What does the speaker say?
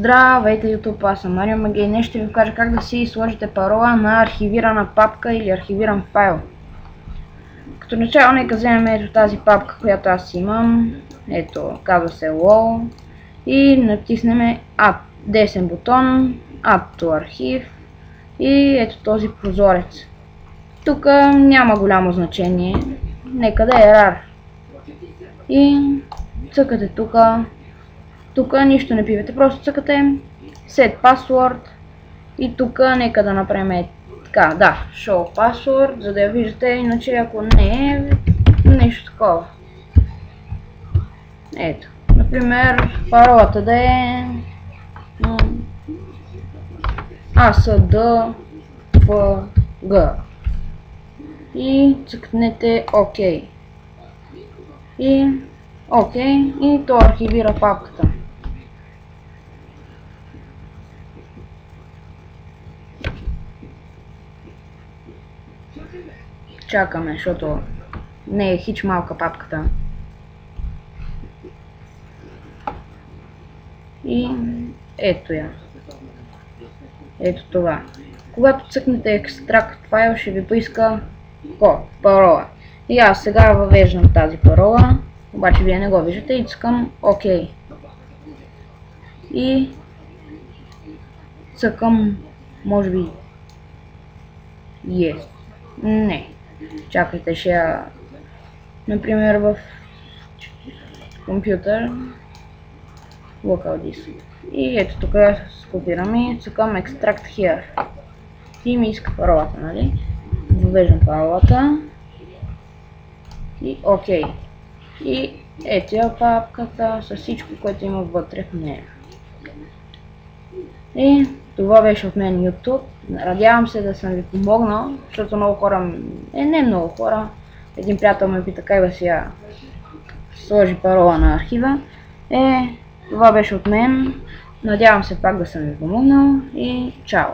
Здравейте YouTube, аз съм Марио Магей. Днес ще ви кажа как да си сложите парола на архивирана папка или архивиран файл. Като начало нека вземем ето тази папка, която аз имам. Ето, казва се LOL. И натиснем десен бутон, Add to архив. И ето този прозорец. Тук няма голямо значение. Нека да е RAR. И цъкате тук. Тук нищо не пивате, просто цъкате Set Password и тук нека да направим така, да, Show Password, за да я виждате, иначе ако не е нещо такова. Ето, например, паролата да е ASDFG и цъкнете OK. И OK, и то архивира папката. Чакаме, защото не е хич малка папката. И ето я. Ето това. Когато цъкнете екстракт файл, ще ви поиска парола. И аз сега въвеждам тази парола, обаче вие не го виждате и цъкам OK. И цъкам, може би, Yes. Не. Чакайте, ще я, например, в компютър, Local Disk. И ето тук скопирам и цъкам Extract Here. И ми иска паролата, нали? Въвеждам паролата. И OK. И ето я папката с всичко, което има вътре в нея. И това беше от мен YouTube. Надявам се да съм ви помогнал, защото много хора, не много хора, един приятел ме пита как да си я сложи парола на архива. Това беше от мен. Надявам се пак да съм ви помогнал и чао!